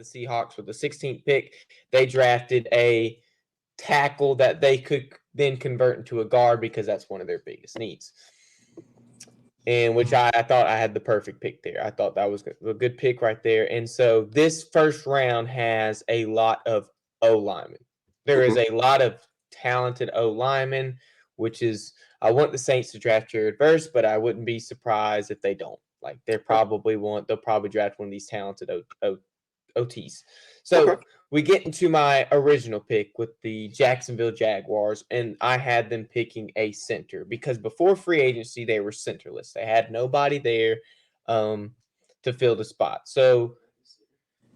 the Seahawks with the 16th pick. They drafted a tackle that they could then convert into a guard because that's one of their biggest needs. And which I thought I had the perfect pick there. I thought that was a good pick right there. And so this first round has a lot of O linemen. There is a lot of talented O linemen, which is I want the Saints to draft Jared Verse, but I wouldn't be surprised if they don't. Like they'll probably draft one of these talented OTs. So we get into my original pick with the Jacksonville Jaguars, and I had them picking a center because before free agency, they were centerless. They had nobody there to fill the spot. So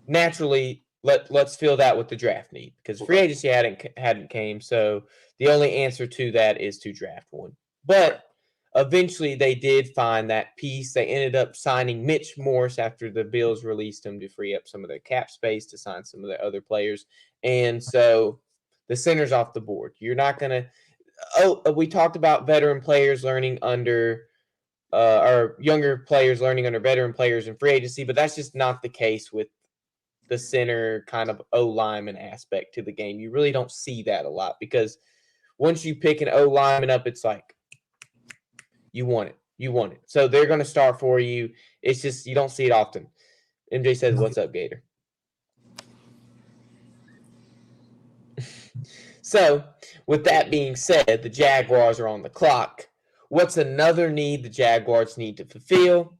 naturally, let's fill that with the draft need because free agency hadn't came. So the only answer to that is to draft one. But eventually, they did find that piece. They ended up signing Mitch Morse after the Bills released him to free up some of their cap space to sign some of the other players. And so the center's off the board. You're not going to – we talked about veteran players learning under or younger players learning under veteran players in free agency, but that's just not the case with the center kind of O-lineman aspect to the game. You really don't see that a lot because once you pick an O-lineman up, it's like, you want it. You want it. So they're going to start for you. It's just you don't see it often. MJ says, "What's up, Gator?" So with that being said, the Jaguars are on the clock. What's another need the Jaguars need to fulfill?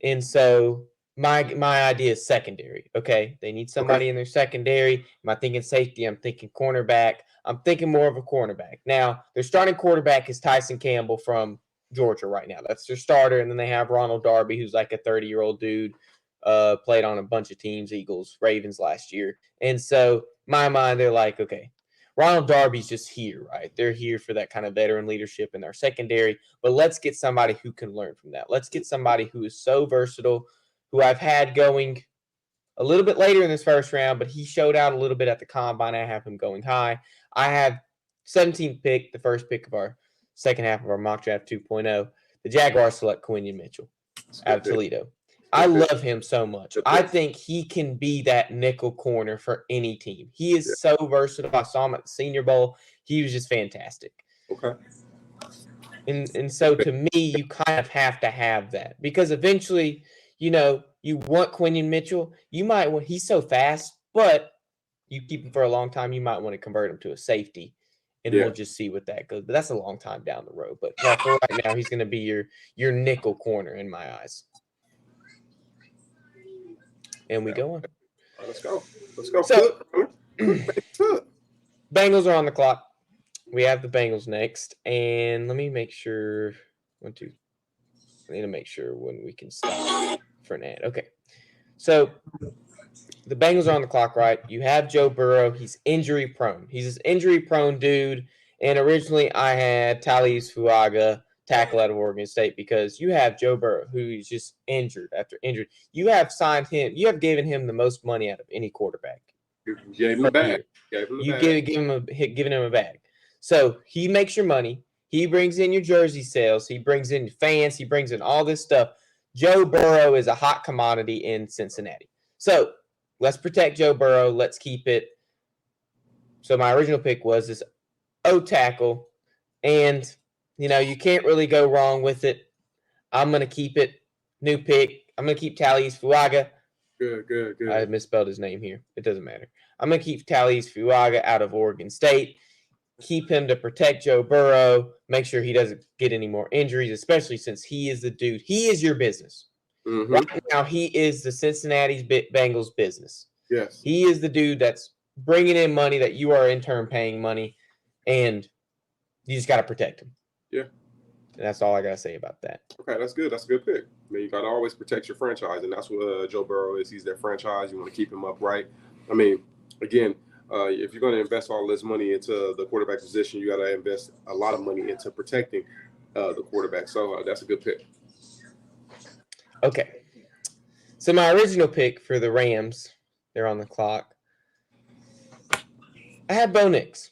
And so my idea is secondary. Okay, they need somebody in their secondary. Am I thinking safety? I'm thinking cornerback. I'm thinking more of a cornerback. Now their starting quarterback is Tyson Campbell from Georgia right now. That's their starter. And then they have Ronald Darby, who's like a 30-year-old dude, played on a bunch of teams, Eagles, Ravens last year. And so my mind, they're like, okay, Ronald Darby's just here, right? They're here for that kind of veteran leadership in their secondary, but let's get somebody who can learn from that. Let's get somebody who is so versatile, who I've had going a little bit later in this first round, but he showed out a little bit at the combine. I have him going high. I have 17th pick, the first pick of our second half of our mock draft 2.0. The Jaguars select Quinion Mitchell out of Toledo. I love him so much. I think he can be that nickel corner for any team. He is so versatile. I saw him at the Senior Bowl. He was just fantastic. Okay. And so to me, you kind of have to have that because eventually, you know, you want Quinion Mitchell. You might want he's so fast, but you keep him for a long time. You might want to convert him to a safety, and we'll just see what that goes. But that's a long time down the road. But for right now, he's going to be your nickel corner in my eyes. And we go on. Let's go. So, Bengals are on the clock. We have the Bengals next. And let me make sure. I need to make sure when we can stop for an ad. Okay. So the Bengals are on the clock, right? You have Joe Burrow. He's injury prone. He's this injury prone dude. And originally I had Talius Fuaga tackle out of Oregon State because you have Joe Burrow, who's just injured after injury. You have signed him. You have given him the most money out of any quarterback. You gave him a bag. Giving him a bag. So he makes your money. He brings in your jersey sales. He brings in fans. He brings in all this stuff. Joe Burrow is a hot commodity in Cincinnati. So let's protect Joe Burrow. Let's keep it. So my original pick was this O tackle. And, you know, you can't really go wrong with it. I'm going to keep it. New pick. I'm going to keep Talius Fuaga. Good. I misspelled his name here. It doesn't matter. I'm going to keep Talius Fuaga out of Oregon State. Keep him to protect Joe Burrow. Make sure he doesn't get any more injuries, especially since he is the dude. He is your business. Mm-hmm. Right now, he is the Cincinnati Bengals business. Yes. He is the dude that's bringing in money that you are in turn paying money, and you just got to protect him. Yeah. And that's all I got to say about that. Okay, that's good. That's a good pick. I mean, you got to always protect your franchise, and that's what Joe Burrow is. He's their franchise. You want to keep him upright. I mean, again, if you're going to invest all this money into the quarterback position, you got to invest a lot of money into protecting the quarterback. So that's a good pick. Okay. So my original pick for the Rams, they're on the clock. I had Bo Nix.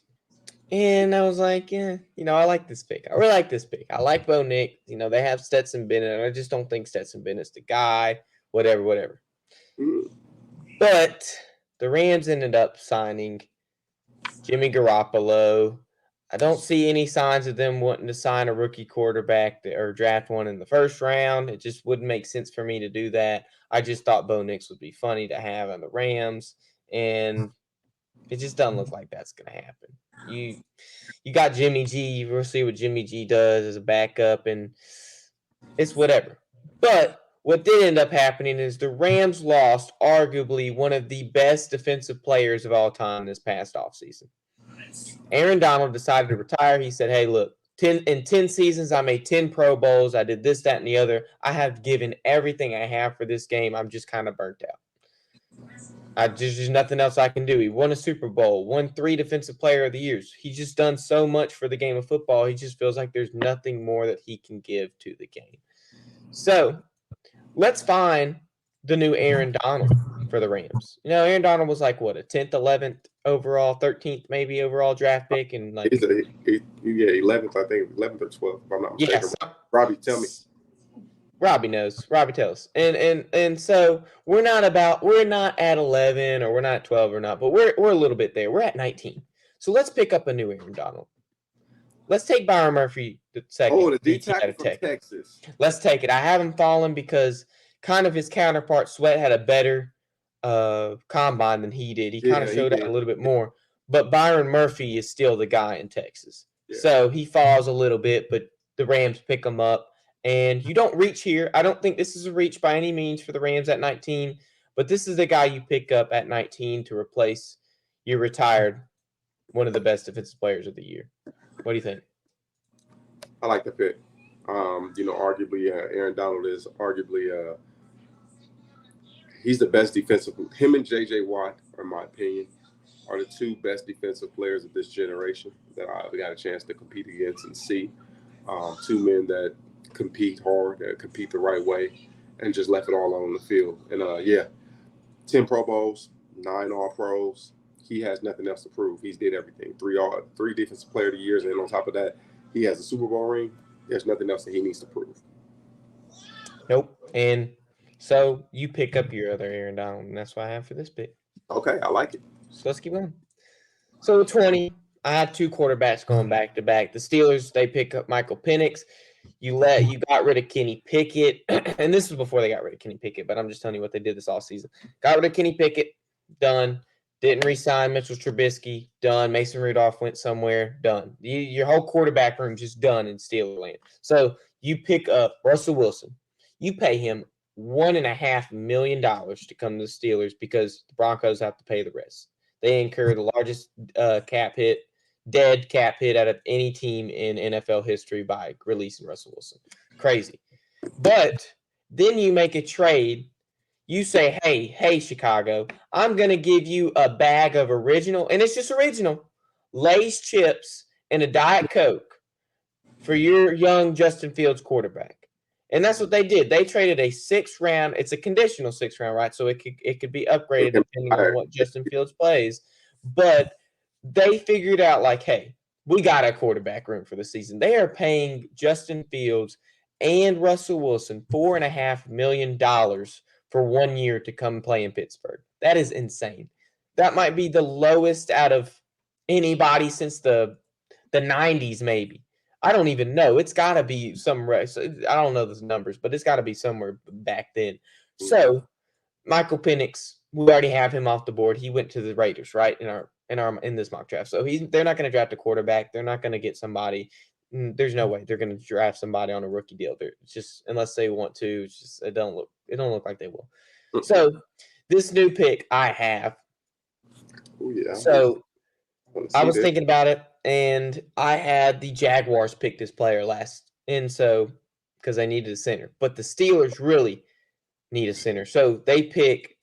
And I was like, yeah, you know, I like this pick. I really like this pick. I like Bo Nix. You know, they have Stetson Bennett. I just don't think Stetson Bennett's the guy. Whatever. Mm. But the Rams ended up signing Jimmy Garoppolo. I don't see any signs of them wanting to sign a rookie quarterback or draft one in the first round. It just wouldn't make sense for me to do that. I just thought Bo Nix would be funny to have on the Rams, and it just doesn't look like that's going to happen. You got Jimmy G. We'll see what Jimmy G does as a backup, and it's whatever. But what did end up happening is the Rams lost arguably one of the best defensive players of all time this past offseason. Aaron Donald decided to retire. He said, hey, look, in 10 seasons, I made 10 Pro Bowls. I did this, that, and the other. I have given everything I have for this game. I'm just kind of burnt out. There's nothing else I can do. He won a Super Bowl, won 3 Defensive Player of the Years. He's just done so much for the game of football. He just feels like there's nothing more that he can give to the game. So let's find the new Aaron Donald for the Rams. You know, Aaron Donald was like, what, a 10th, 11th overall, 13th maybe overall draft pick? And like, He's 11th, I think, 11th or 12th, if I'm not mistaken. Yes. Robbie, tell me. Robbie knows. Robbie tells. And so we're not at 11 or we're not at 12 or not, but we're a little bit there. We're at 19. So let's pick up a new Aaron Donald. Let's take Byron Murphy the second. Oh, the D tackle from Texas. Let's take it. I have him falling because kind of his counterpart Sweat had a better combine than he did. He kind of showed out a little bit more. But Byron Murphy is still the guy in Texas. Yeah. So he falls a little bit, but the Rams pick him up. And you don't reach here. I don't think this is a reach by any means for the Rams at 19, but this is the guy you pick up at 19 to replace your retired, one of the best defensive players of the year. What do you think? I like the pick. Arguably, Aaron Donald is arguably he's the best defensive. Him and J.J. Watt, in my opinion, are the 2 best defensive players of this generation that I've got a chance to compete against and see. 2 men that compete hard, compete the right way, and just left it all on the field. And 10 Pro Bowls, 9 All-Pros. He has nothing else to prove. He's did everything. 3 Defensive Player of the Years, and on top of that, he has a Super Bowl ring. There's nothing else that he needs to prove. Nope. And so you pick up your other Aaron Donald, and that's what I have for this pick. Okay, I like it. So let's keep going. So 20, I had 2 quarterbacks going back to back. The Steelers, they pick up Michael Penix. You got rid of Kenny Pickett, and this was before they got rid of Kenny Pickett, but I'm just telling you what they did this offseason. Got rid of Kenny Pickett, done. Didn't re-sign Mitchell Trubisky, done. Mason Rudolph went somewhere, done. Your whole quarterback room just done in Steelerland. So you pick up Russell Wilson. You pay him $1.5 million to come to the Steelers because the Broncos have to pay the rest. They incur the largest dead cap hit out of any team in NFL history by releasing Russell Wilson. Crazy. But then you make a trade. You say, hey, Chicago, I'm going to give you a bag of original, and it's just original, Lay's chips and a Diet Coke for your young Justin Fields quarterback. And that's what they did. They traded a 6th round. It's a conditional 6th round, right? So it could be upgraded depending on what Justin Fields plays. But they figured out like, hey, we got a quarterback room for the season. They are paying Justin Fields and Russell Wilson $4.5 million for 1 year to come play in Pittsburgh. That is insane. That might be the lowest out of anybody since the 90s, maybe. I don't even know. It's got to be somewhere. I don't know those numbers, but it's got to be somewhere back then. So Michael Penix, we already have him off the board. He went to the Raiders, right, in this mock draft. So they're not going to draft a quarterback. They're not going to get somebody. There's no way they're going to draft somebody on a rookie deal. It's just unless they want to. It's just it don't look like they will. So this new pick I have. Oh yeah. So I was thinking about it, and I had the Jaguars pick this player last, and so because they needed a center, but the Steelers really need a center, so they pick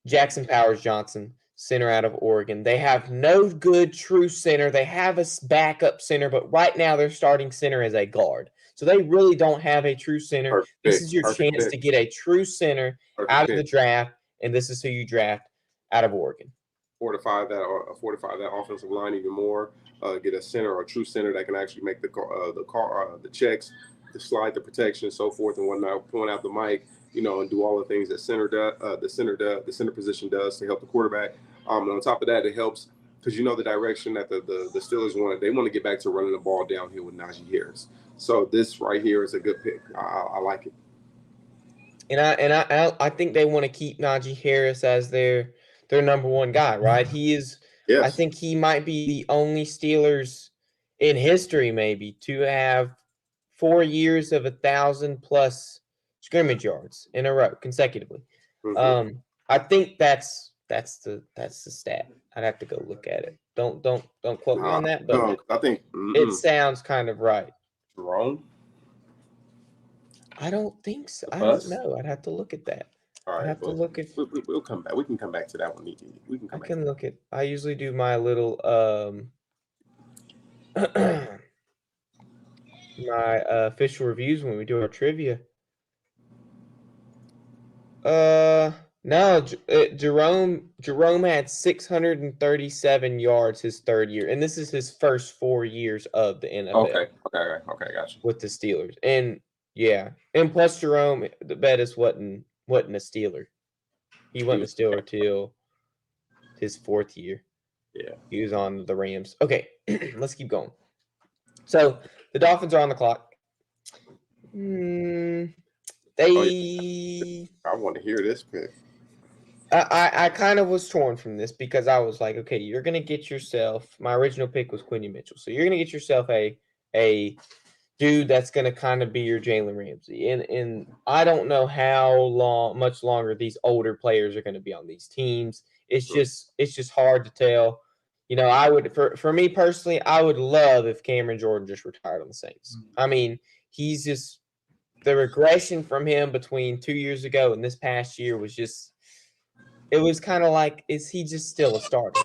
Jackson Powers Johnson, center out of Oregon. They have no good true center. They have a backup center, but right now their starting center is a guard. So they really don't have a true center. Perfect. This is your chance to get a true center out of the draft, and this is who you draft out of Oregon. Fortify that offensive line even more. Get a center or a true center that can actually make the checks, the slide, the protection, so forth and whatnot. Point out the mic. and do all the things that the center position does to help the quarterback. And on top of that, it helps because the direction that the Steelers want. They want to get back to running the ball downhill with Najee Harris. So this right here is a good pick. I like it. And I think they want to keep Najee Harris as their number one guy, right? He is. Yes. I think he might be the only Steelers in history, maybe, to have 4 years of 1,000+ scrimmage yards in a row consecutively. Mhm. I think that's the stat. I'd have to go look at it. Don't quote me on that, but No, I think it sounds kind of right. Wrong. I don't think so. I Us? don't know. I'd have to look at that. All I right, have to look at. we'll come back. We can come back to that one. We can I come back. can look at. I usually do my little my official reviews when we do our trivia. No, Jerome had 637 yards his third year, and this is his first 4 years of the NFL. Okay, gotcha. With the Steelers, and yeah, and plus Jerome, the Bettis wasn't a Steeler. He wasn't a Steeler till his 4th year. Yeah, he was on the Rams. Okay, let's keep going. So the Dolphins are on the clock. I want to hear this pick. I kind of was torn from this because I was like, okay, you're gonna get yourself. My original pick was Quincy Mitchell, so you're gonna get yourself a dude that's gonna kind of be your Jalen Ramsey, and I don't know how much longer these older players are gonna be on these teams. It's just hard to tell. I would for me personally, I would love if Cameron Jordan just retired on the Saints. I mean, he's just the regression from him between 2 years ago and this past year was just. It was kind of like, is he just still a starter?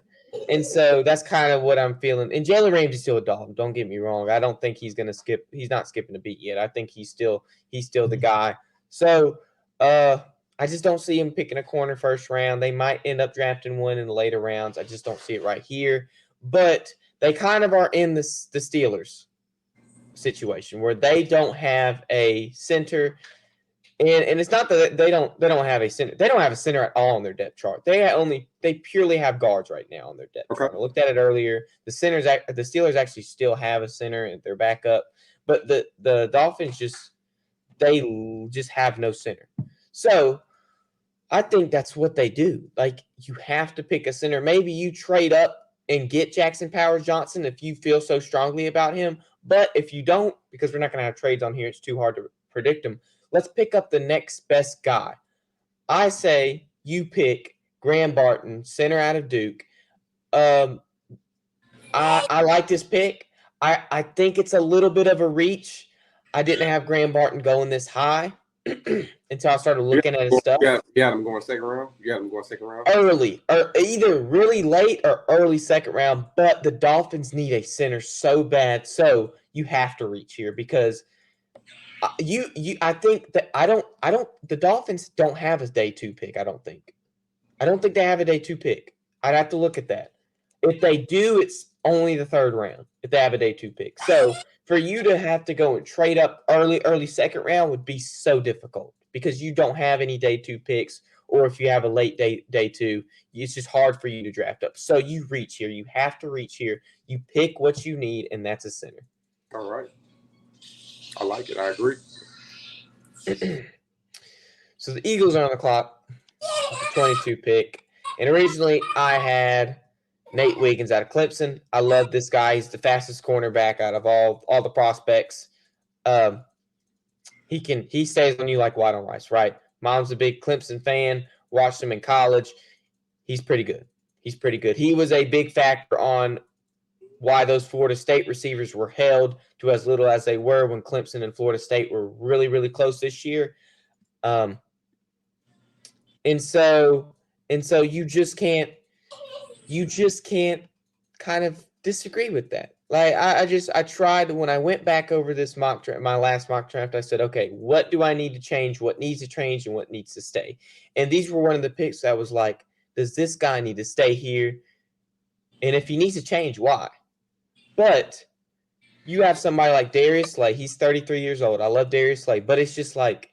And so that's kind of what I'm feeling. And Jalen Ramsey's still a dog. Don't get me wrong. I don't think he's going to skip. He's not skipping a beat yet. I think he's still the guy. So I just don't see him picking a corner first round. They might end up drafting one in the later rounds. I just don't see it right here. But they kind of are in the Steelers situation where they don't have a center. And it's not that they don't have a center. They don't have a center at all on their depth chart. They purely have guards right now on their depth chart. I looked at it earlier. The Steelers actually still have a center at their backup, but the Dolphins just have no center. So I think that's what they do. Like, you have to pick a center. Maybe you trade up and get Jackson Powers-Johnson if you feel so strongly about him. But if you don't, because we're not going to have trades on here, it's too hard to predict them. Let's pick up the next best guy. I say you pick Graham Barton, center out of Duke. I like this pick. I think it's a little bit of a reach. I didn't have Graham Barton going this high until I started looking at his stuff. You had him going second round? You had him going second round? Early, or either really late or early second round. But the Dolphins need a center so bad. So you have to reach here because – I think that the Dolphins don't have a day 2 pick. I don't think they have a day 2 pick. I'd have to look at that. If they do, it's only the 3rd round if they have a day 2 pick. So for you to have to go and trade up early second round would be so difficult because you don't have any day 2 picks, or if you have a late day 2, it's just hard for you to draft up. So you reach here. You have to reach here. You pick what you need, and that's a center. All right. I like it. I agree. So the Eagles are on the clock, 22 pick. And originally I had Nate Wiggins out of Clemson. I love this guy. He's the fastest cornerback out of all the prospects. He stays on you like white on rice, right? Mom's a big Clemson fan. Watched him in college. He's pretty good. He was a big factor on why those Florida State receivers were held to as little as they were when Clemson and Florida State were really, really close this year. And so you just can't kind of disagree with that. Like I tried when I went back over this mock draft, my last mock draft, I said, okay, what do I need to change? What needs to change and what needs to stay? And these were one of the picks I was like, does this guy need to stay here? And if he needs to change, why? But you have somebody like Darius Slay. He's 33 years old. I love Darius Slay, but it's just like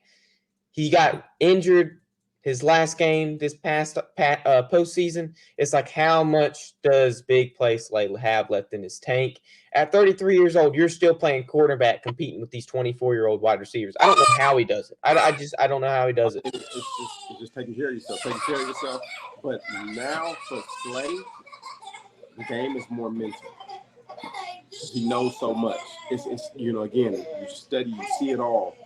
He got injured his last game this past postseason. It's like, how much does Big Play Slay have left in his tank? At 33 years old, you're still playing quarterback, competing with these 24-year-old wide receivers. I don't know how he does it. I don't know how he does it. It's just taking care of yourself. Taking care of yourself. But now for Slay, the game is more mental. He knows so much. It's again, you study, you see it all.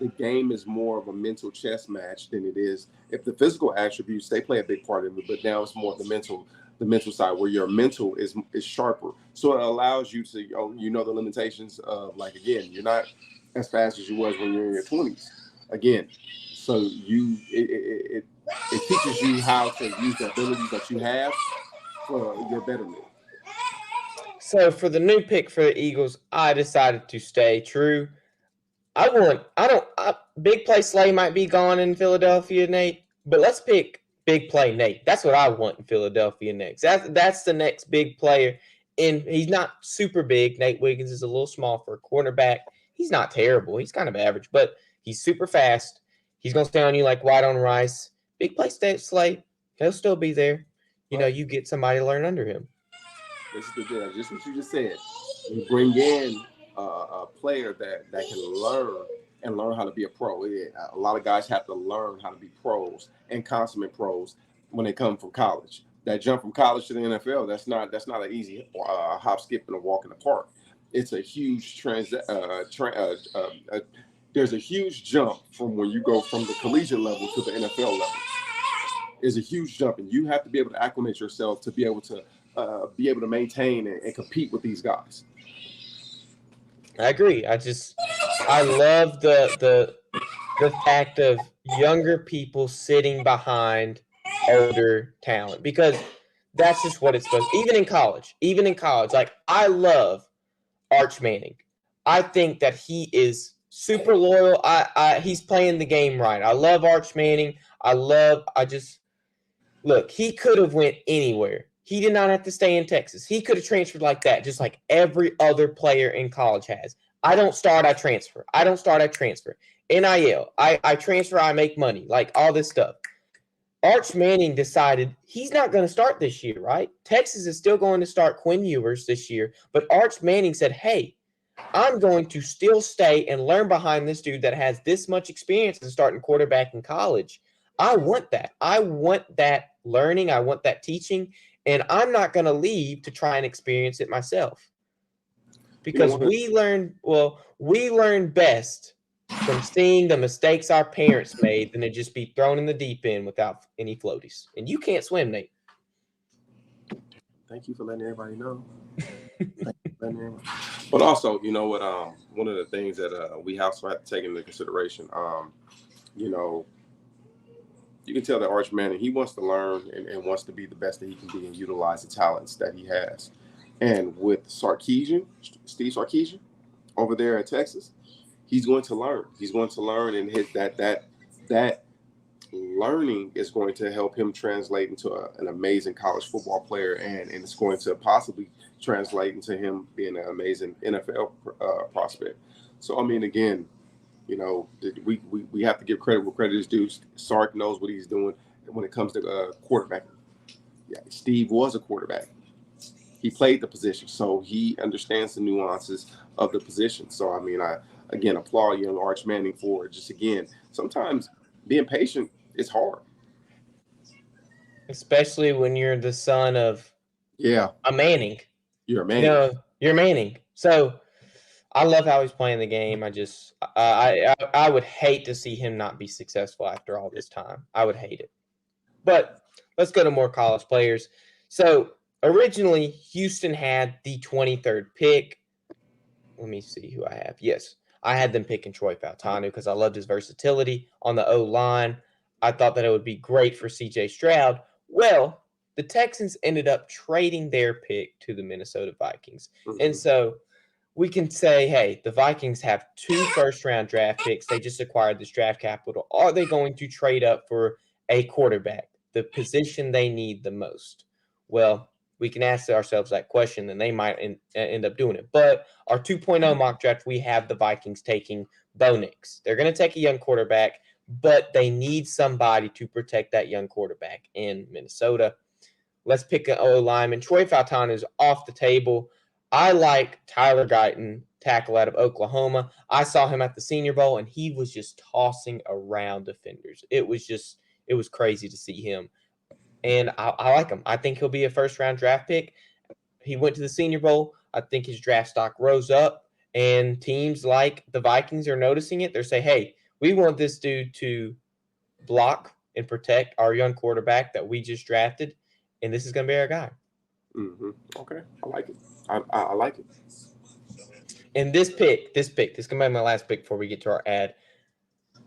The game is more of a mental chess match than it is. If the physical attributes, they play a big part of it, but now it's more of the mental side where your mental is sharper. So it allows you to, the limitations of, like, again, you're not as fast as you was when you're in your 20s. Again, so it teaches you how to use the abilities that you have for your betterment. So for the new pick for the Eagles, I decided to stay true. Big Play Slay might be gone in Philadelphia, Nate, but let's pick Big Play Nate. That's what I want in Philadelphia next. That's the next big player. And he's not super big. Nate Wiggins is a little small for a quarterback. He's not terrible. He's kind of average, but he's super fast. He's going to stay on you like white on rice. Big Play Slay, he'll still be there. You get somebody to learn under him. This is the deal. Just what you just said. You bring in a player that can learn how to be a pro. A lot of guys have to learn how to be pros and consummate pros when they come from college. That jump from college to the NFL, that's not an easy hop, skip, and a walk in the park. It's a huge there's a huge jump from when you go from the collegiate level to the NFL level. There's a huge jump, and you have to be able to acclimate yourself to be able to maintain and compete with these guys. I agree. I love the fact of younger people sitting behind older talent, because that's just what it's supposed to. Even in college, like, I love Arch Manning. I think that he is super loyal. He's playing the game right. I love Arch Manning. Look, he could have went anywhere. He did not have to stay in Texas. He could have transferred like that, just like every other player in college has. I don't start, I transfer. I don't start, I transfer. NIL, I transfer, I make money, like all this stuff. Arch Manning decided he's not going to start this year, right? Texas is still going to start Quinn Ewers this year, but Arch Manning said, hey, I'm going to still stay and learn behind this dude that has this much experience in starting quarterback in college. I want that. I want that learning. I want that teaching. And I'm not going to leave to try and experience it myself. Because we learn best from seeing the mistakes our parents made than to just be thrown in the deep end without any floaties. And you can't swim, Nate. Thank you for letting everybody know. But also, you know what? One of the things that we also have to take into consideration, you can tell that Arch Manning, he wants to learn and wants to be the best that he can be and utilize the talents that he has. And with Steve Sarkisian, over there in Texas, he's going to learn. He's going to learn, and hit that learning is going to help him translate into an amazing college football player, and it's going to possibly translate into him being an amazing NFL prospect. So, I mean, again, we have to give credit where credit is due. Sark knows what he's doing when it comes to quarterback. Yeah, Steve was a quarterback. He played the position, so he understands the nuances of the position. So, I mean, I, again, applaud young Arch Manning for just, again, sometimes being patient is hard. Especially when you're the son of a Manning. You're a Manning. You're Manning. So I love how he's playing the game. I would hate to see him not be successful after all this time. I would hate it. But let's go to more college players. So originally, Houston had the 23rd pick. Let me see who I have. Yes, I had them picking Troy Fautanu because I loved his versatility on the O-line. I thought that it would be great for C.J. Stroud. Well, the Texans ended up trading their pick to the Minnesota Vikings. Mm-hmm. And so we can say, hey, the Vikings have 2 first-round draft picks. They just acquired this draft capital. Are they going to trade up for a quarterback, the position they need the most? Well, we can ask ourselves that question, and they might end up doing it. But our 2.0 mock draft, we have the Vikings taking Bo Nix. They're going to take a young quarterback. but they need somebody to protect that young quarterback in Minnesota. Let's pick an O lineman. Troy Fautanu is off the table. I like Tyler Guyton, tackle out of Oklahoma. I saw him at the Senior Bowl, and he was just tossing around defenders. It was crazy to see him. And I like him. I think he'll be a first-round draft pick. He went to the Senior Bowl. I think his draft stock rose up, and teams like the Vikings are noticing it. They're saying, hey, we want this dude to block and protect our young quarterback that we just drafted, and this is going to be our guy. Mm-hmm. Okay, I like it. I like it. And this pick, this going to be my last pick before we get to our ad.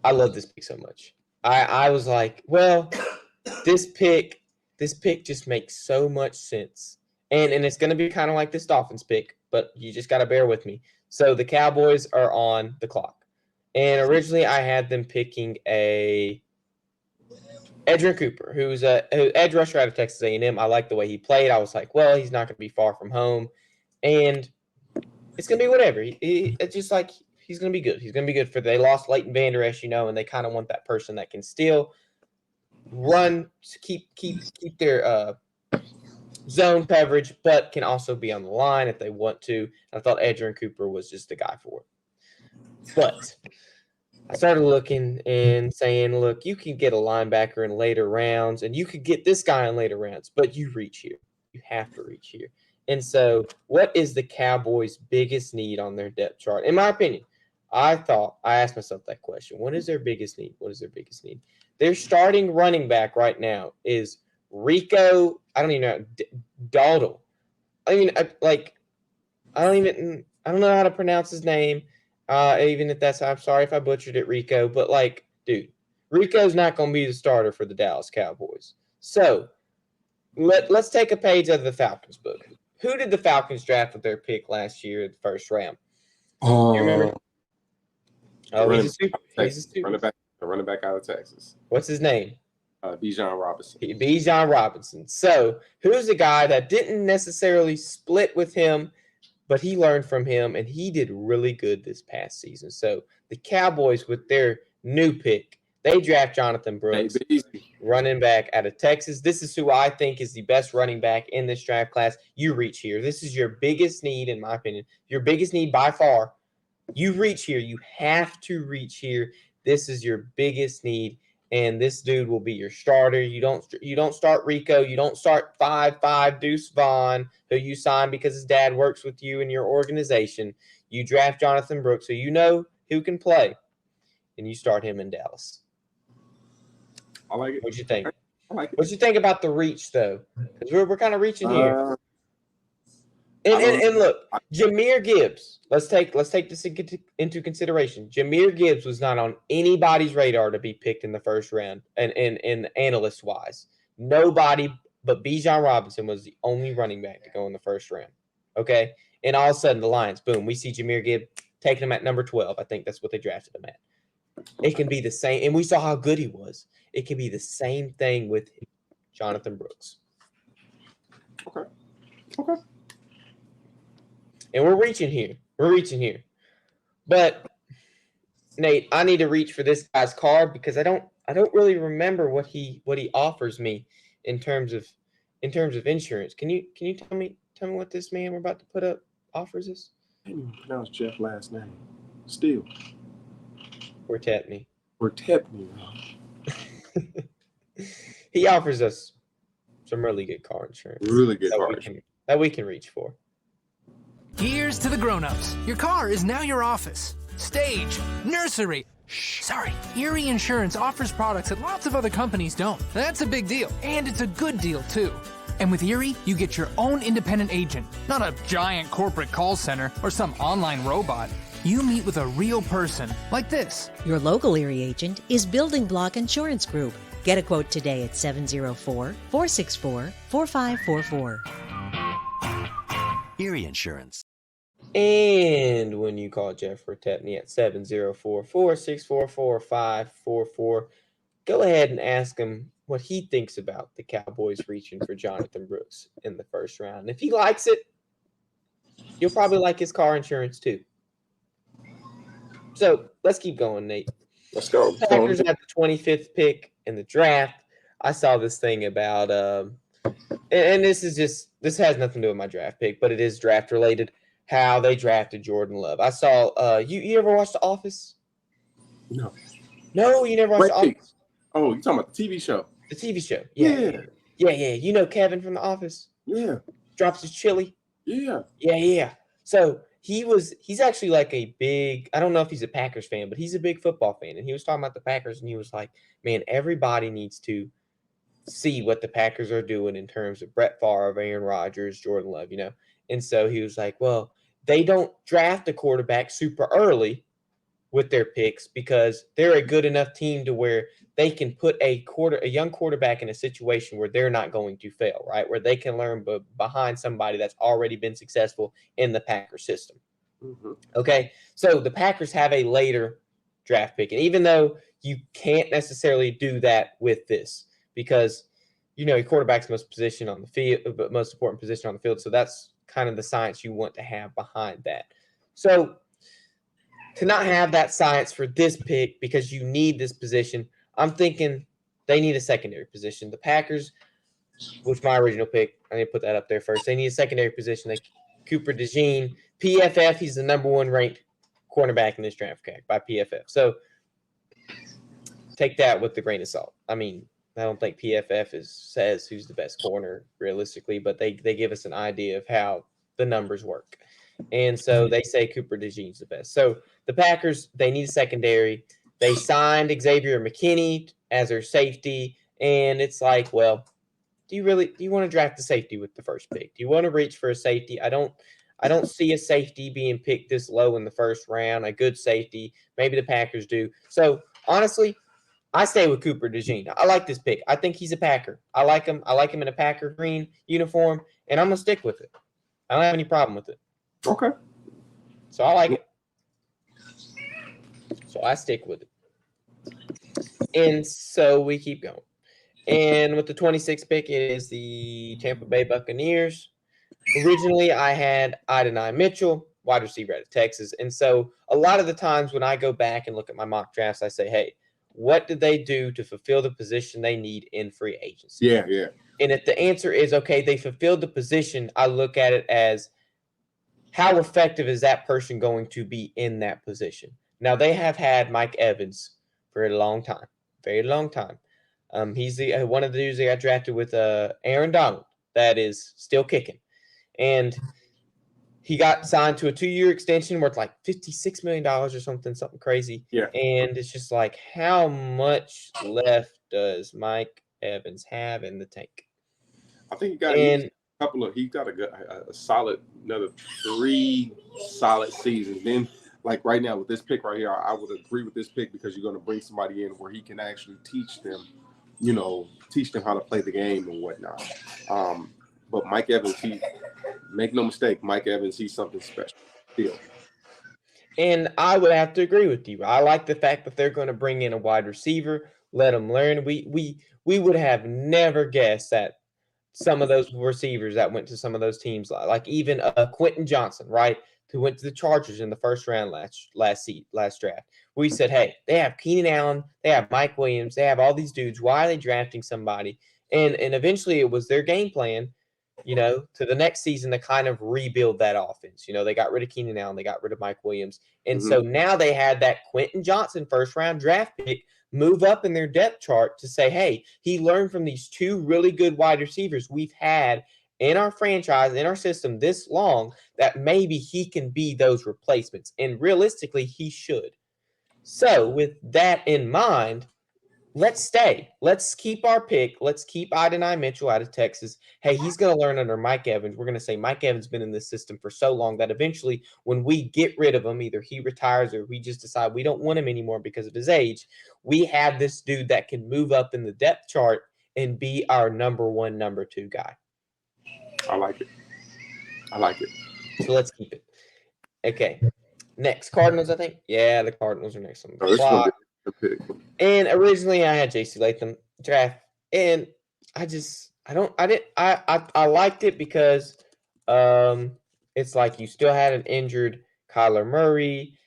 I love this pick so much. I was like, well, this pick just makes so much sense. And it's going to be kind of like this Dolphins pick, but you just got to bear with me. So the Cowboys are on the clock. And originally I had them picking a Edgerrin Cooper, who's an edge rusher out of Texas A&M. I like the way he played. I was like, well, he's not going to be far from home. And it's going to be whatever. It's just like he's going to be good. He's going to be good they lost Leighton Vander Esch, and they kind of want that person that can still run, keep their zone coverage, but can also be on the line if they want to. I thought Edgerrin Cooper was just the guy for it. But I started looking and saying, look, you can get a linebacker in later rounds, and you could get this guy in later rounds, but you reach here. You have to reach here. And so what is the Cowboys' biggest need on their depth chart? In my opinion, I asked myself that question. What is their biggest need? What is their biggest need? Their starting running back right now is Rico, I don't even know, Dowdle. I mean, I don't know how to pronounce his name. Even if I'm sorry if I butchered it, Rico. But dude, Rico's not going to be the starter for the Dallas Cowboys. So let's take a page out of the Falcons book. Who did the Falcons draft with their pick last year in the first round? You remember? Oh, he's a super. Running back out of Texas. What's his name? Bijan Robinson. Bijan Robinson. So who's the guy that didn't necessarily split with him, but he learned from him, and he did really good this past season. So the Cowboys, with their new pick, they draft Jonathan Brooks, running back out of Texas. This is who I think is the best running back in this draft class. You reach here. This is your biggest need, in my opinion. Your biggest need by far. You reach here. You have to reach here. This is your biggest need, and this dude will be your starter. You don't start Rico. You don't start 5'5" Deuce Vaughn, who you signed because his dad works with you in your organization. You draft Jonathan Brooks, so you know who can play, and you start him in Dallas. I like it. What'd you think? I like it. What'd you think about the reach, though? Because we're kind of reaching here. And look, Jahmyr Gibbs. Let's take this into consideration. Jahmyr Gibbs was not on anybody's radar to be picked in the first round, and analyst wise, nobody but Bijan Robinson was the only running back to go in the first round. Okay, and all of a sudden the Lions, boom, we see Jahmyr Gibbs taking him at number 12. I think that's what they drafted him at. It can be the same, and we saw how good he was. It can be the same thing with Jonathan Brooks. Okay. And we're reaching here. But Nate, I need to reach for this guy's card because I don't really remember what he offers me in terms of insurance. Can you tell me what this man we're about to put up offers us? I didn't even pronounce Jeff's last name. Still. Fortepney. He offers us some really good car insurance. Really good car insurance. That we can reach for. Here's to the grown-ups. Your car is now your office, stage, nursery. Shh, sorry. Erie Insurance offers products that lots of other companies don't. That's a big deal, and it's a good deal, too. And with Erie, you get your own independent agent, not a giant corporate call center or some online robot. You meet with a real person, like this. Your local Erie agent is Building Block Insurance Group. Get a quote today at 704-464-4544. Erie Insurance. And when you call Jeff Fortepney at 704-464-4544, go ahead and ask him what he thinks about the Cowboys reaching for Jonathan Brooks in the first round. And if he likes it, you'll probably like his car insurance too. So let's keep going, Nate. Let's go. Packers had the 25th pick in the draft. I saw this thing about, and this has nothing to do with my draft pick, but it is draft related. How they drafted Jordan Love. I saw. You ever watched The Office? No. No, you never watched The Office. Oh, you talking about the TV show? The TV show. Yeah. You know Kevin from The Office. Yeah. Drops his chili. Yeah. Yeah. So he's actually like a big, I don't know if he's a Packers fan, but he's a big football fan. And he was talking about the Packers and he was like, man, everybody needs to see what the Packers are doing in terms of Brett Favre, Aaron Rodgers, Jordan Love, you know? And so he was like, well, they don't draft a quarterback super early with their picks because they're a good enough team to where they can put a young quarterback in a situation where they're not going to fail, right? Where they can learn behind somebody that's already been successful in the Packers system. Mm-hmm. Okay, so the Packers have a later draft pick, and even though you can't necessarily do that with this because your quarterback's most important position on the field, so that's kind of the science you want to have behind that. So to not have that science for this pick because you need this position, I'm thinking they need a secondary position. The Packers, which my original pick, I need to put that up there first. They need a secondary position. Cooper DeJean, PFF, he's the number 1 ranked cornerback in this draft by PFF. So take that with a grain of salt. I mean, I don't think PFF says who's the best corner realistically, but they give us an idea of how the numbers work. And so they say Cooper DeJean's the best. So the Packers, they need a secondary. They signed Xavier McKinney as their safety. And it's like, well, do you want to draft the safety with the first pick? Do you want to reach for a safety? I don't see a safety being picked this low in the first round, a good safety. Maybe the Packers do. So honestly, I stay with Cooper DeJean. I like this pick. I think he's a Packer. I like him. I like him in a Packer green uniform, and I'm going to stick with it. I don't have any problem with it. Okay. So I like it. So I stick with it. And so we keep going. And with the 26th pick, it is the Tampa Bay Buccaneers. Originally, I had Adonai Mitchell, wide receiver out of Texas. And so a lot of the times when I go back and look at my mock drafts, I say, hey, what did they do to fulfill the position they need in free agency? Yeah. And if the answer is, okay, they fulfilled the position, I look at it as how effective is that person going to be in that position? Now, they have had Mike Evans for a long time, very long time. He's one of the dudes they got drafted with Aaron Donald that is still kicking. And he got signed to a 2-year extension worth like $56 million or something crazy. Yeah. And it's just like, how much left does Mike Evans have in the tank? I think he got a solid, another 3 solid seasons. Then, like right now with this pick right here, I would agree with this pick because you're going to bring somebody in where he can actually teach them how to play the game and whatnot. But Mike Evans, make no mistake, Mike Evans, he's something special still. And I would have to agree with you. I like the fact that they're going to bring in a wide receiver, let them learn. We would have never guessed that some of those receivers that went to some of those teams, like even Quentin Johnson, right, who went to the Chargers in the first round last draft. We said, hey, they have Keenan Allen, they have Mike Williams, they have all these dudes. Why are they drafting somebody? And eventually it was their game plan, to the next season to kind of rebuild that offense. They got rid of Keenan Allen, they got rid of Mike Williams. And so now they had that Quentin Johnson first round draft pick move up in their depth chart to say, hey, he learned from these 2 really good wide receivers we've had in our franchise, in our system this long, that maybe he can be those replacements. And realistically, he should. So with that in mind, let's stay. Let's keep our pick. Let's keep Adonai Mitchell out of Texas. Hey, he's going to learn under Mike Evans. We're going to say Mike Evans has been in this system for so long that eventually when we get rid of him, either he retires or we just decide we don't want him anymore because of his age, we have this dude that can move up in the depth chart and be our number 1, number 2 guy. I like it. So let's keep it. Okay. Next, Cardinals, I think. Yeah, the Cardinals are next on the clock. And originally I had JC Latham draft, and I liked it because it's like you still had an injured Kyler Murray.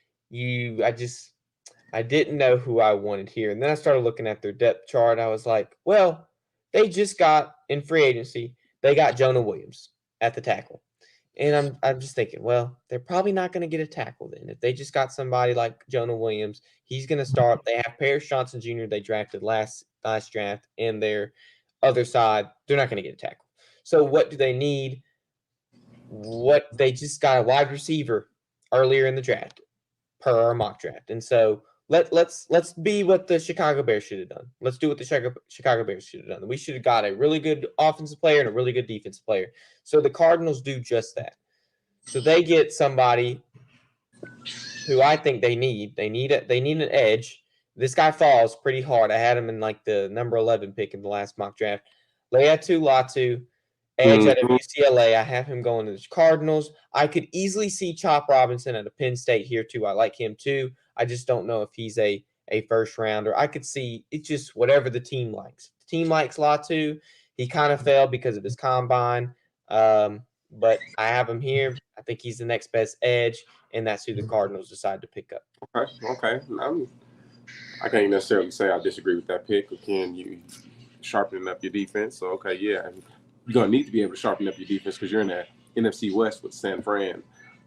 I didn't know who I wanted here. And then I started looking at their depth chart. I was like, well, they just got in free agency, they got Jonah Williams at the tackle. And I'm just thinking, well, they're probably not going to get a tackle then. If they just got somebody like Jonah Williams, he's going to start. They have Paris Johnson Jr. they drafted last draft, and their other side, they're not going to get a tackle. So what do they need? What they just got a wide receiver earlier in the draft per our mock draft. And so let's be what the Chicago Bears should have done. Let's do what the Chicago Bears should have done. We should have got a really good offensive player and a really good defensive player. So the Cardinals do just that. So they get somebody who I think they need. They need an edge. This guy falls pretty hard. I had him in like the number 11 pick in the last mock draft. Laiatu Latu, edge out of UCLA. I have him going to the Cardinals. I could easily see Chop Robinson at a Penn State here too. I like him too. I just don't know if he's a first rounder. I could see it's just whatever the team likes. The team likes Latu. He kind of failed because of his combine. But I have him here. I think he's the next best edge, and that's who the Cardinals decide to pick up. Okay. I can't necessarily say I disagree with that pick. Again, you sharpening up your defense. So, okay, yeah, you're going to need to be able to sharpen up your defense because you're in that NFC West with San Fran,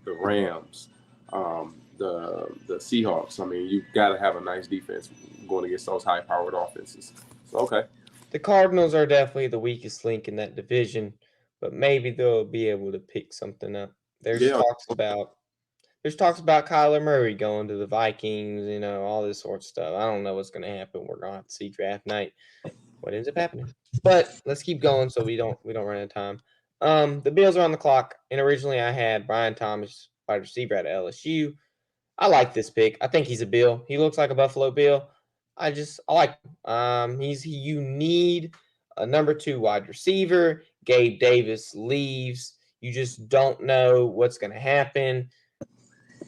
the Rams, the Seahawks. I mean, you've got to have a nice defense going against those high-powered offenses. So, okay. The Cardinals are definitely the weakest link in that division, but maybe they'll be able to pick something up. There's talks about Kyler Murray going to the Vikings, all this sort of stuff. I don't know what's going to happen. We're going to have to see draft night what ends up happening. But let's keep going so we don't run out of time. The Bills are on the clock, and originally I had Brian Thomas, wide receiver at LSU. I like this pick. I think he's a Bill. He looks like a Buffalo Bill. I like him. You need a number 2 wide receiver. Gabe Davis leaves. You just don't know what's going to happen.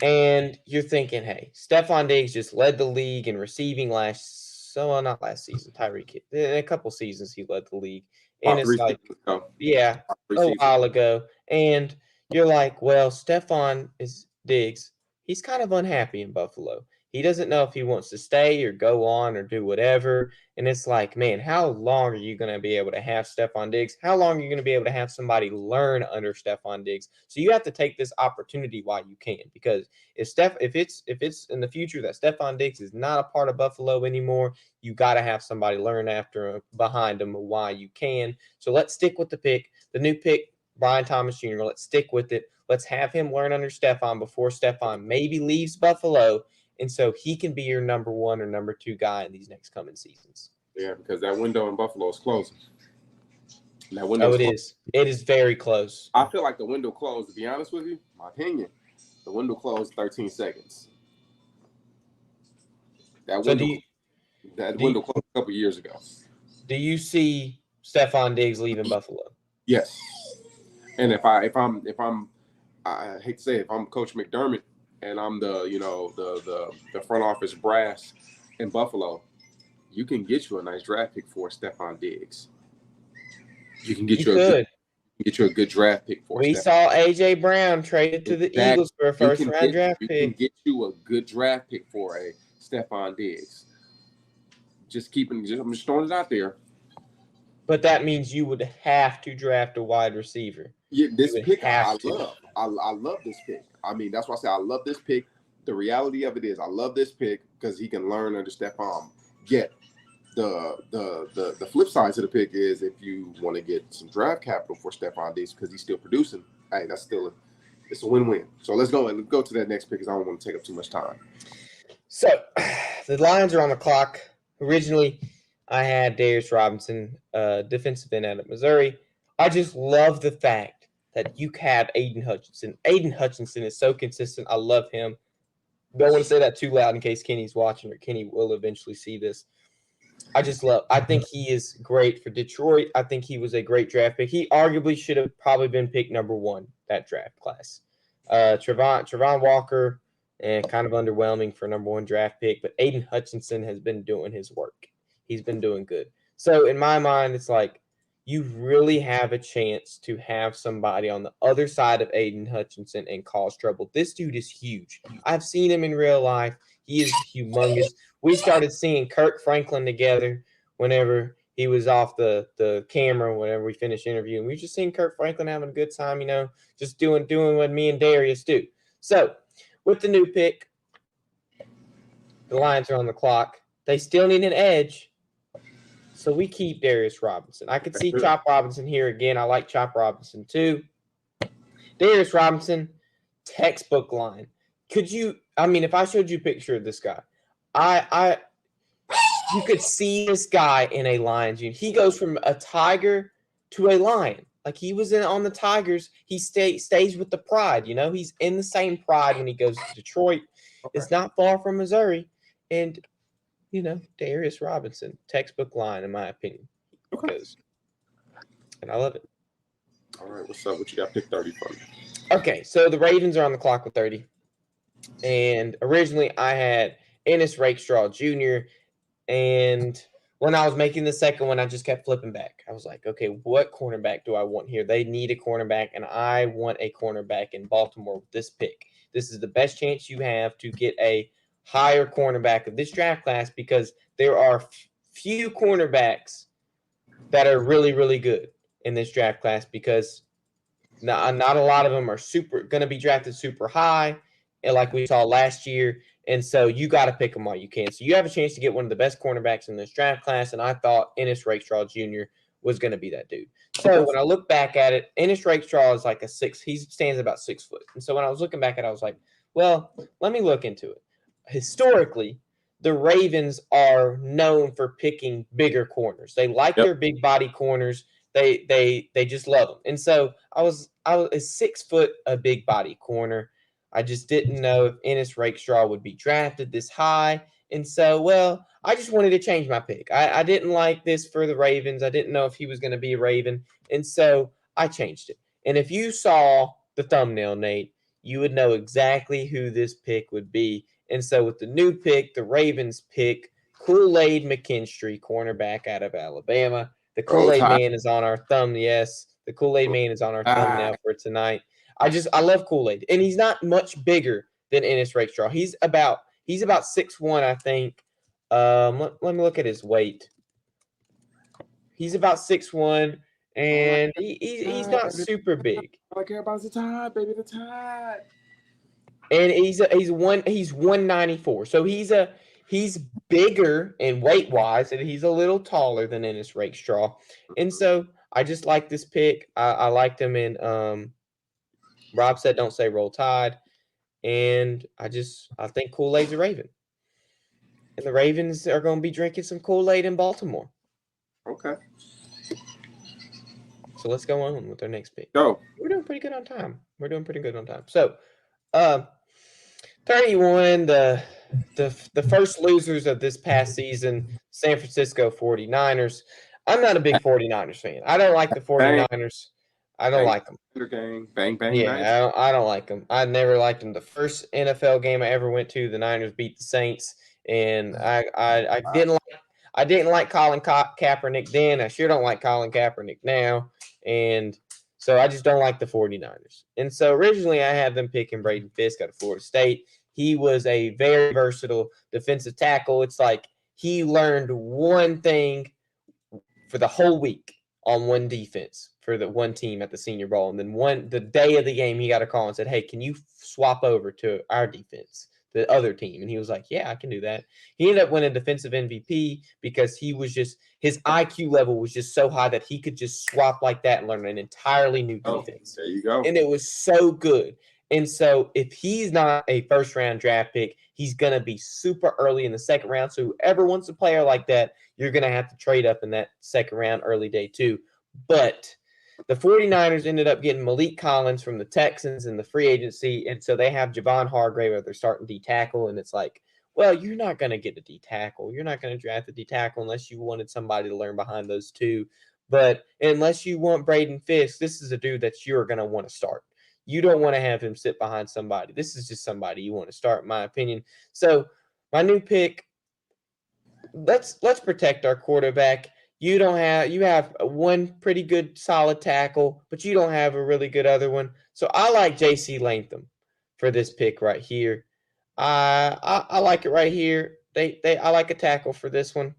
And you're thinking, hey, Stephon Diggs just led the league in receiving not last season, Tyreek Hill. In a couple seasons, he led the league. And it's like, a while ago. And you're like, well, Stephon Diggs, he's kind of unhappy in Buffalo. He doesn't know if he wants to stay or go on or do whatever. And it's like, man, how long are you going to be able to have Stephon Diggs? How long are you going to be able to have somebody learn under Stephon Diggs? So you have to take this opportunity while you can, because if it's in the future that Stephon Diggs is not a part of Buffalo anymore, you got to have somebody learn after him, behind him while you can. So let's stick with the pick, the new pick, Brian Thomas Jr. Let's stick with it. Let's have him learn under Stephon before Stephon maybe leaves Buffalo. And so he can be your number 1 or number 2 guy in these next coming seasons. Yeah, because that window in Buffalo is closing. Is. It is very close. I feel like the window closed, to be honest with you, my opinion. The window closed 13 seconds. That window closed a couple years ago. Do you see Stephon Diggs leaving Buffalo? Yes. And if I'm I hate to say it, if I'm Coach McDermott, and I'm the front office brass in Buffalo, you can get you a nice draft pick for Stephon Diggs. You can get you a good draft pick for. We saw AJ Brown traded to the Eagles for a first round draft pick. You can get you a good draft pick for a Stephon Diggs. I'm just throwing it out there. But that means you would have to draft a wide receiver. Yeah, this pick I love. I love this pick. I mean, that's why I say I love this pick. The reality of it is I love this pick because he can learn under Stephon. Yet the flip side to the pick is if you want to get some draft capital for Stephon Diggs because he's still producing, hey, it's a win-win. So let's go to that next pick because I don't want to take up too much time. So the Lions are on the clock. Originally, I had Darius Robinson, defensive end out of Missouri. I just love the fact that you have Aiden Hutchinson. Aiden Hutchinson is so consistent. I love him. Don't want to say that too loud in case Kenny's watching, or Kenny will eventually see this. I think he is great for Detroit. I think he was a great draft pick. He arguably should have probably been picked number 1 that draft class. Trevon Walker, and kind of underwhelming for number 1 draft pick, but Aiden Hutchinson has been doing his work. He's been doing good. So in my mind, it's like, you really have a chance to have somebody on the other side of Aiden Hutchinson and cause trouble. This dude is huge. I've seen him in real life. He is humongous. We started seeing Kirk Franklin together whenever he was off the camera, whenever we finished interviewing. We just seen Kirk Franklin having a good time, just doing what me and Darius do. So with the new pick, the Lions are on the clock. They still need an edge. So we keep Darius Robinson. I could see Chop Robinson here again. I like Chop Robinson too. Darius Robinson, textbook line. If I showed you a picture of this guy, you could see this guy in a Lions uniform. He goes from a Tiger to a Lion. Like he was on the Tigers. He stays with the Pride. He's in the same Pride when he goes to Detroit. Okay. It's not far from Missouri. And, Darius Robinson, textbook line, in my opinion. Okay. And I love it. All right, what's up? What you got pick 30 for me? Okay, so the Ravens are on the clock with 30. And originally I had Ennis Rakestraw Jr. And when I was making the second one, I just kept flipping back. I was like, okay, what cornerback do I want here? They need a cornerback, and I want a cornerback in Baltimore with this pick. This is the best chance you have to get a higher cornerback of this draft class because there are few cornerbacks that are really, really good in this draft class because not a lot of them are going to be drafted super high, and like we saw last year. And so you got to pick them while you can. So you have a chance to get one of the best cornerbacks in this draft class, and I thought Ennis Rakestraw Jr. was going to be that dude. So when I look back at it, Ennis Rakestraw is like he stands about 6 foot. And so when I was looking back at it, I was like, well, let me look into it. Historically, the Ravens are known for picking bigger corners. They like their big body corners. They just love them. And so I was 6 foot, a big body corner. I just didn't know if Ennis Rakestraw would be drafted this high. And so, I just wanted to change my pick. I didn't like this for the Ravens. I didn't know if he was going to be a Raven. And so I changed it. And if you saw the thumbnail, Nate, you would know exactly who this pick would be. And so with the new pick, the Ravens pick Kool-Aid McKinstry, cornerback out of Alabama. The Kool-Aid man is on our thumb. Yes, the Kool-Aid man is on our thumbnail for tonight. I love Kool-Aid, and he's not much bigger than Ennis Rakestraw. He's about 6'1", I think. Let me look at his weight. He's about 6'1", and he's not super big. All I care about is the Tide, baby, the Tide. And he's 194, so he's bigger in weight wise, and he's a little taller than Ennis Rakestraw. And so I just like this pick. I liked him in. Rob said, "Don't say Roll Tide," and I think Kool-Aid's a Raven, and the Ravens are going to be drinking some Kool-Aid in Baltimore. Okay. So let's go on with our next pick. Go. We're doing pretty good on time. So, 31. The first losers of this past season, San Francisco 49ers. I'm not a big 49ers fan. I don't like the 49ers. I don't like them. Gang. Bang, bang, yeah, I don't like them. I never liked them. The first NFL game I ever went to, the Niners beat the Saints, and I didn't like Colin Kaepernick then. I sure don't like Colin Kaepernick now, and so I just don't like the 49ers. And so originally I had them picking Braden Fisk out of Florida State. He was a very versatile defensive tackle. It's like he learned one thing for the whole week on one defense for the one team at the Senior Bowl. And then the day of the game, he got a call and said, "Hey, can you swap over to our defense, the other team?" And he was like, "Yeah, I can do that." He ended up winning defensive MVP because his IQ level was just so high that he could just swap like that and learn an entirely new defense. There you go. And it was so good. And so if he's not a first-round draft pick, he's going to be super early in the second round. So whoever wants a player like that, you're going to have to trade up in that second round, early day two. But the 49ers ended up getting Malik Collins from the Texans in the free agency, and so they have Javon Hargrave as their starting D tackle, and it's like, well, you're not going to get a D tackle. You're not going to draft a D tackle unless you wanted somebody to learn behind those two. But unless you want Braden Fisk, this is a dude that you're going to want to start. You don't want to have him sit behind somebody. This is just somebody you want to start, in my opinion. So my new pick, let's protect our quarterback. You have one pretty good solid tackle, but you don't have a really good other one. So I like J.C. Latham for this pick right here. I like it right here. I like a tackle for this one.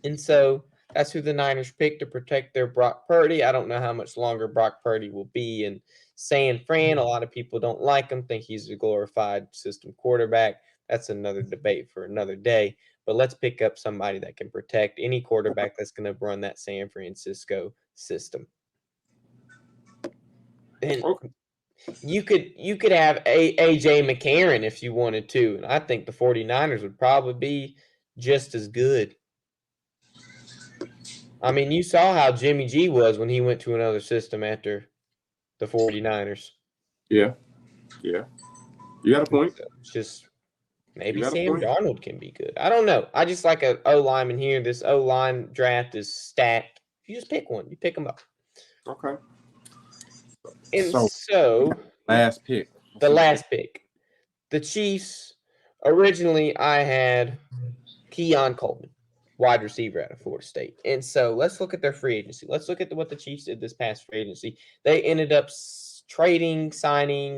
And so that's who the Niners picked to protect their Brock Purdy. I don't know how much longer Brock Purdy will be in San Fran. A lot of people don't like him, think he's a glorified system quarterback. That's another debate for another day. But let's pick up somebody that can protect any quarterback that's going to run that San Francisco system. And Okay. you could have AJ McCarron if you wanted to. And I think the 49ers would probably be just as good. I mean, you saw how Jimmy G was when he went to another system after the 49ers. Yeah. Yeah. You got a point. So it's just maybe You got a Sam point. Darnold can be good. I don't know. I just like a O lineman here. This O line draft is stacked. You just pick one. You pick them up. Okay. And So, so last pick. the last pick, the Chiefs. Originally, I had Keon Coleman, wide receiver out of Florida State. And so let's look at their free agency. Let's look at what the Chiefs did this past free agency. They ended up signing,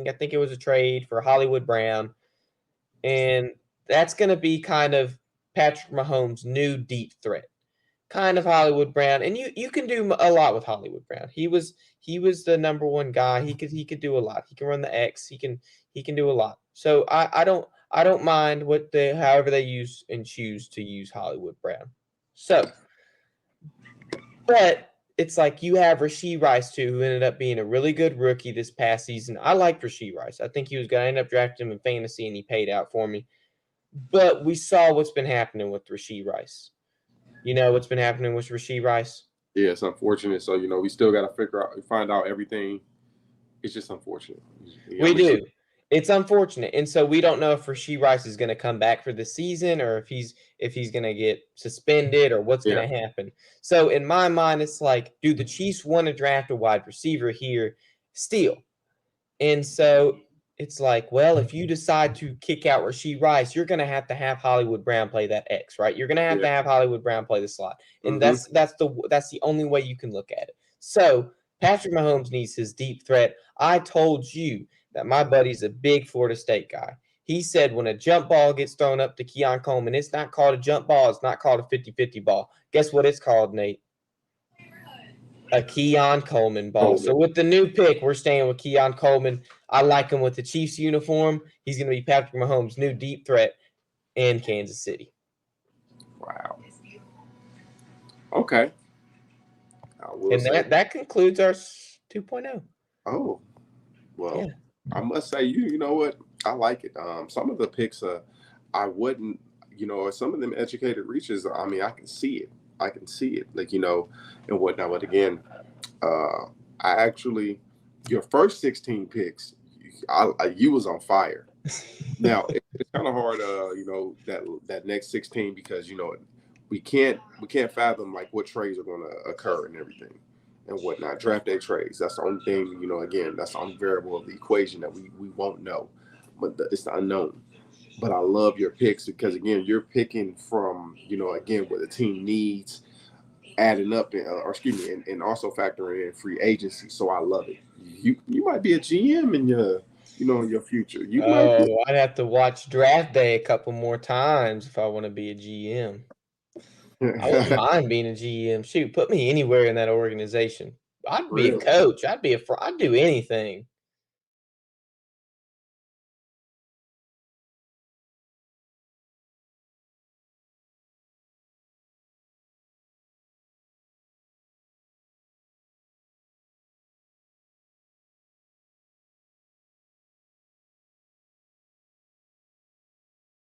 I think it was a trade for Hollywood Brown. And that's going to be kind of Patrick Mahomes' new deep threat. Kind of Hollywood Brown. And you can do a lot with Hollywood Brown. He was the number one guy. He could do a lot. He can run the X. He can do a lot. So I don't mind however they use and choose to use Hollywood Brown. So, but it's like you have Rashee Rice too, who ended up being a really good rookie this past season. I like Rashee Rice. I think he was going to end up drafting him in fantasy, and he paid out for me. But we saw what's been happening with Rashee Rice. You know what's been happening with Rashee Rice? Yeah, it's unfortunate. So, we still got to find out everything. It's just unfortunate. We do. It's unfortunate. And so we don't know if Rashee Rice is going to come back for the season or if he's going to get suspended or what's going to happen. So in my mind, it's like, do the Chiefs want to draft a wide receiver here still? And so it's like, well, if you decide to kick out Rashee Rice, you're going to have Hollywood Brown play that X, right? You're going to have Hollywood Brown play the slot. And that's the only way you can look at it. So Patrick Mahomes needs his deep threat. I told you that my buddy's a big Florida State guy. He said when a jump ball gets thrown up to Keon Coleman, it's not called a jump ball. It's not called a 50-50 ball. Guess what it's called, Nate? A Keon Coleman ball. So with the new pick, we're staying with Keon Coleman. I like him with the Chiefs uniform. He's going to be Patrick Mahomes' new deep threat in Kansas City. Wow. Okay. And that concludes our 2.0. Oh, well, yeah. I must say, you know what? I like it. Some of the picks, I wouldn't, some of them educated reaches. I mean, I can see it. Like, and whatnot. But again, your first 16 picks, you was on fire. Now it's kind of hard, that next 16 because we can't fathom like what trades are going to occur and everything and whatnot. Draft day trades. That's the only thing. Again, that's the only variable of the equation that we won't know, but it's the unknown. But I love your picks because again, you're picking from again what the team needs, adding up and also factoring in free agency. So I love it. You might be a GM in your in your future. I'd have to watch draft day a couple more times if I want to be a GM. I wouldn't mind being a GM. Shoot, put me anywhere in that organization. I'd be a coach. I'd do anything.